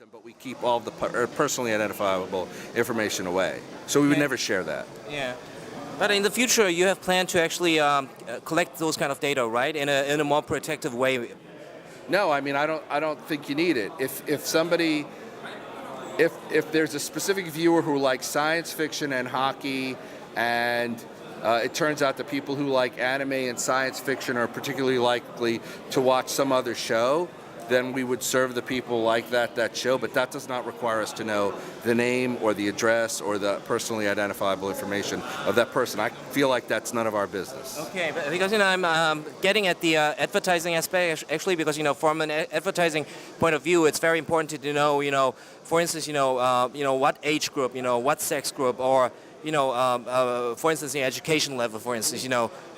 them, but we keep all of the personally identifiable information away. So we would never share that. Yeah. But in the future, you have planned to actually collect those kind of data, right? In a more protective way. No, I mean, I don't think you need it. If somebody, if there's a specific viewer who likes science fiction and hockey, and it turns out that people who like anime and science fiction are particularly likely to watch some other show, then we would serve the people like that show, but that does not require us to know the name or the address or the personally identifiable information of that person. I feel like that's none of our business. Okay, but because I'm getting at the advertising aspect actually, because from an advertising point of view, it's very important to know for instance what age group, what sex group, or for instance the education level, for instance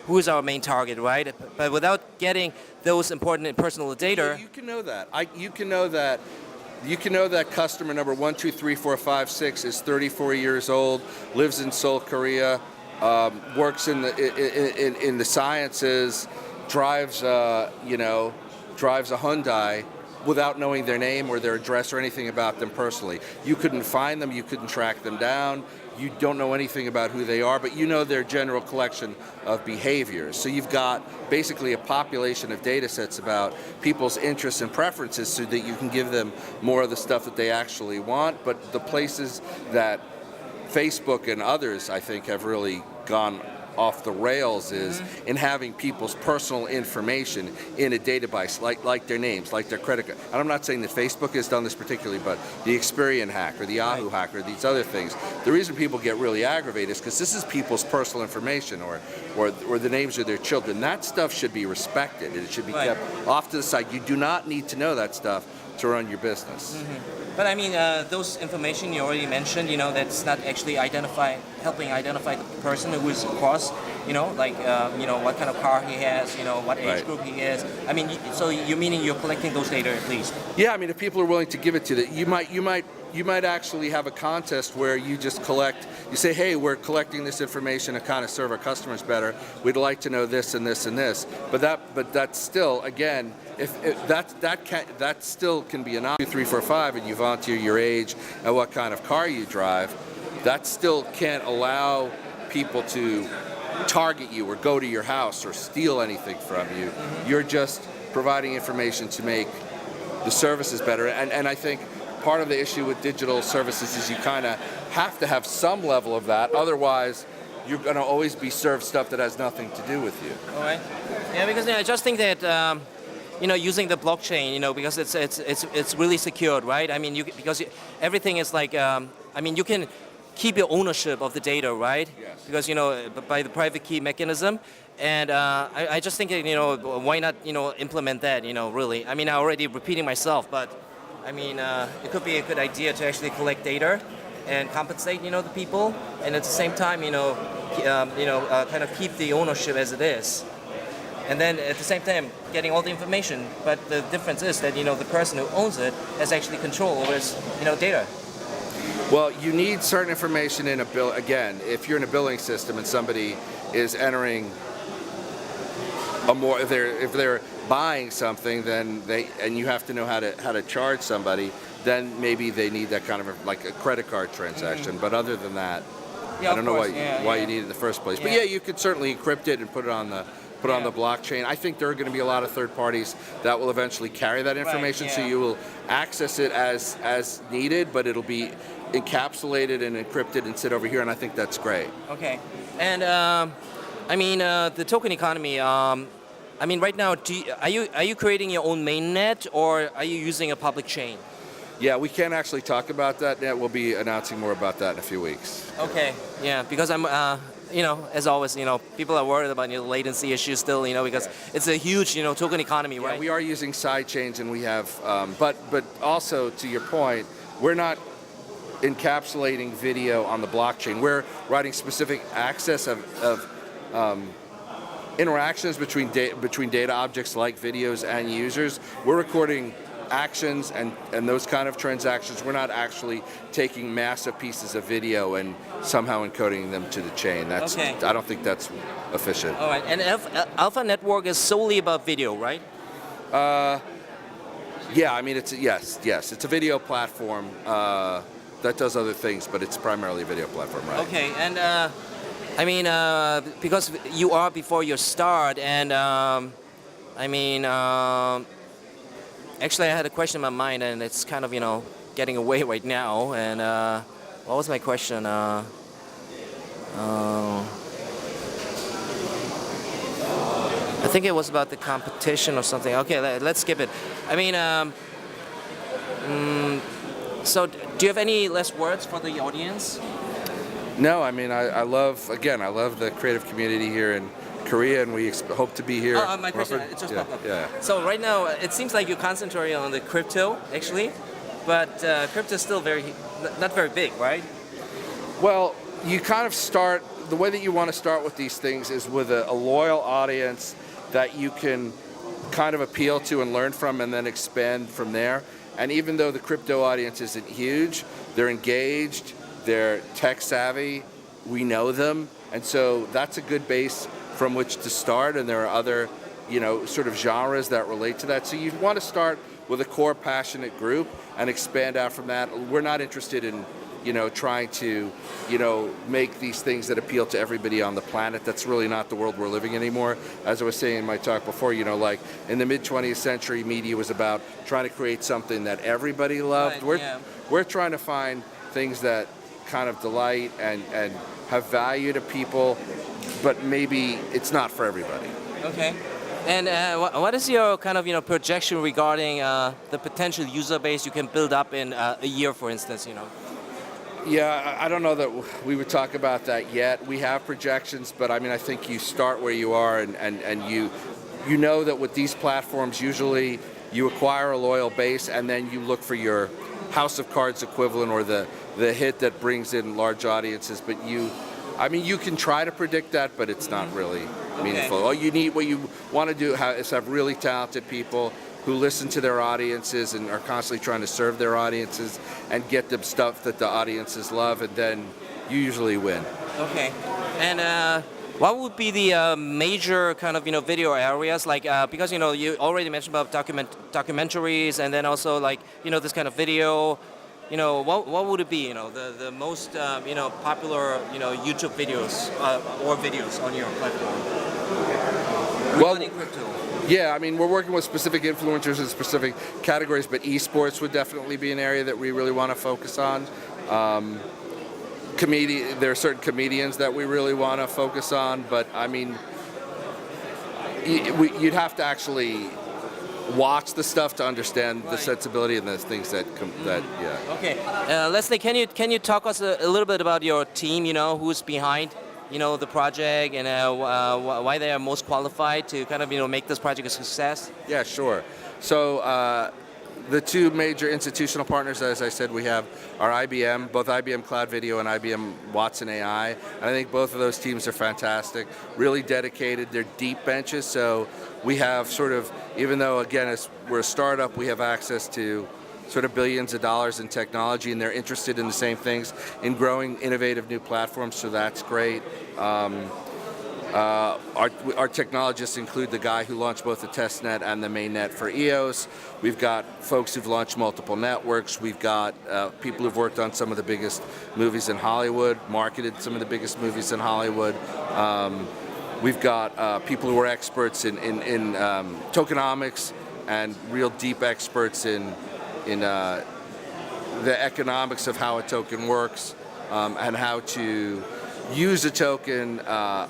who is our main target, right? But without getting those important personal data, you can know that. You can know that customer number 1, 2, 3, 4, 5, 6 is 34 years old, lives in Seoul, Korea, works in the sciences, drives a Hyundai, without knowing their name or their address or anything about them personally. You couldn't find them, you couldn't track them down, you don't know anything about who they are, but you know their general collection of behaviors. So you've got basically a population of data sets about people's interests and preferences so that you can give them more of the stuff that they actually want. But the places that Facebook and others, I think, have really gone off the rails is in having people's personal information in a database, like their names, like their credit card. And I'm not saying that Facebook has done this particularly, but the Experian hack or the Yahoo hack or these other things. The reason people get really aggravated is because this is people's personal information or the names of their children. That stuff should be respected. It should be kept off to the side. You do not need to know that stuff to run your business. But I mean, those information you already mentioned, that's not actually helping identify the person who is across, what kind of car he has, what age group he is. I mean, so you meaning you're collecting those data at least? Yeah, I mean, if people are willing to give it to you, you might actually have a contest where you just collect. You say, hey, we're collecting this information to kind of serve our customers better. We'd like to know this and this and this. But that's still, again, if that still can be a 2, 3, 4, 5, and you volunteer your age and what kind of car you drive. That still can't allow people to target you or go to your house or steal anything from you. You're just providing information to make the services better. And I think part of the issue with digital services is you kind of have to have some level of that. Otherwise, you're going to always be served stuff that has nothing to do with you. All right. Yeah, because I just think that using the blockchain, because it's really secured, right? I mean, because everything is like, you can keep your ownership of the data, right? Yes. Because by the private key mechanism, and I just think why not implement that? Really. I mean, I'm already repeating myself, but I mean, it could be a good idea to actually collect data and compensate the people, and at the same time kind of keep the ownership as it is. And then at the same time, getting all the information. But the difference is that the person who owns it has actually control over his data. Well, you need certain information in a bill. Again, if you're in a billing system and somebody is entering if they're buying something, then and you have to know how to charge somebody, then maybe they need that kind of like a credit card transaction. But other than that, I don't know why you need it in the first place. But yeah, you could certainly encrypt it and put it on the blockchain. I think there are going to be a lot of third parties that will eventually carry that information, so you will access it as needed, but it'll be encapsulated and encrypted and sit over here, and I think that's great. Okay. And the token economy. Right now, are you creating your own mainnet, or are you using a public chain? Yeah, we can't actually talk about that yet. We'll be announcing more about that in a few weeks. Okay. Yeah, because I'm. As always, people are worried about latency issues still, because it's a huge, token economy, right? Yeah, we are using side chains, and we have, but also to your point, we're not encapsulating video on the blockchain. We're writing specific access of interactions between data objects like videos and users. We're recording actions and those kind of transactions. We're not actually taking massive pieces of video and somehow encoding them to the chain. I don't think that's efficient. All right, and AlphaNetworks is solely about video, right? Yeah, I mean, it's a video platform that does other things, but it's primarily a video platform, right? Okay, and I mean, because you are before your start, and I mean, actually, I had a question in my mind, and it's kind of getting away right now. And what was my question? I think it was about the competition or something. Okay, let's skip it. I mean, so do you have any last words for the audience? No, I mean, I love the creative community here in Korea, and we hope to be here. My question, it just popped up. Yeah. So right now, it seems like you concentrate on the crypto, actually, but crypto is still not very big, right? Well, you kind of start, the way that you want to start with these things is with a loyal audience that you can kind of appeal to and learn from, and then expand from there. And even though the crypto audience isn't huge, they're engaged, they're tech savvy, we know them, and so that's a good base from which to start. And there are other, sort of genres that relate to that. So you want to start with a core passionate group and expand out from that. We're not interested in trying to, make these things that appeal to everybody on the planet. That's really not the world we're living in anymore. As I was saying in my talk before, like in the mid-20th century, media was about trying to create something that everybody loved. Right, We're trying to find things that kind of delight and have value to people, but maybe it's not for everybody. Okay. And what is your kind of projection regarding the potential user base you can build up in a year, for instance? Yeah, I don't know that we would talk about that yet. We have projections, but I mean, I think you start where you are, and you know that with these platforms, usually you acquire a loyal base, and then you look for your House of Cards equivalent, or the hit that brings in large audiences. But you can try to predict that, but it's not really meaningful. What you want to do is have really talented people who listen to their audiences and are constantly trying to serve their audiences and get them stuff that the audiences love, and then you usually win. Okay. And what would be the major kind of video areas, like because you already mentioned about documentaries, and then also like this kind of video. What would it be? The most popular YouTube videos or videos on your platform. Regarding crypto. Yeah, I mean, we're working with specific influencers in specific categories, but esports would definitely be an area that we really want to focus on. There are certain comedians that we really want to focus on, but I mean, you'd have to actually watch the stuff to understand the sensibility and the things that yeah. Okay, Leslie, can you talk us a little bit about your team? Who's behind the project, and why they are most qualified to kind of make this project a success? Yeah, sure. So the two major institutional partners, as I said, we have are IBM, both IBM Cloud Video and IBM Watson AI. And I think both of those teams are fantastic, really dedicated. They're deep benches, so we have sort of, even though again we're a startup, we have access to sort of billions of dollars in technology, and they're interested in the same things, in growing innovative new platforms, so that's great. Our technologists include the guy who launched both the testnet and the mainnet for EOS. We've got folks who've launched multiple networks. We've got people who've worked on some of the biggest movies in Hollywood, marketed some of the biggest movies in Hollywood. We've got people who are experts in tokenomics, and real deep experts in the economics of how a token works, and how to use a token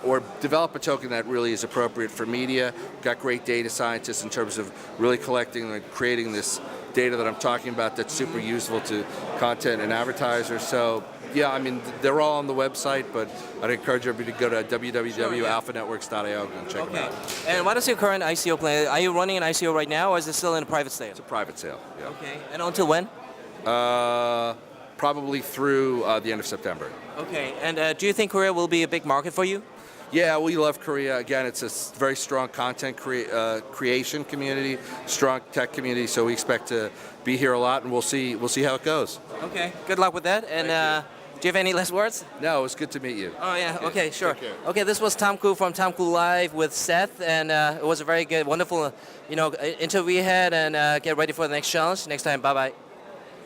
or develop a token that really is appropriate for media. We've got great data scientists in terms of really collecting and creating this data that I'm talking about that's super useful to content and advertisers. So yeah, I mean, they're all on the website, but I'd encourage everybody to go to www.alphanetworks.io and check them out. And what is your current ICO plan? Are you running an ICO right now, or is it still in a private sale? It's a private sale, yeah. Okay, and until when? Probably through the end of September. Okay, and do you think Korea will be a big market for you? Yeah, we love Korea. Again, it's a very strong content creation community, strong tech community, so we expect to be here a lot, and we'll see how it goes. Okay, good luck with that. And Do you have any last words? No, it was good to meet you. Oh yeah. Okay, sure. Take care. Okay, this was Tom Koo from Tom Koo Live with Seth, and it was a very good, wonderful, interview we had. And get ready for the next challenge next time. Bye bye.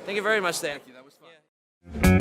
Thank you very much, Stan. That was fun. Yeah.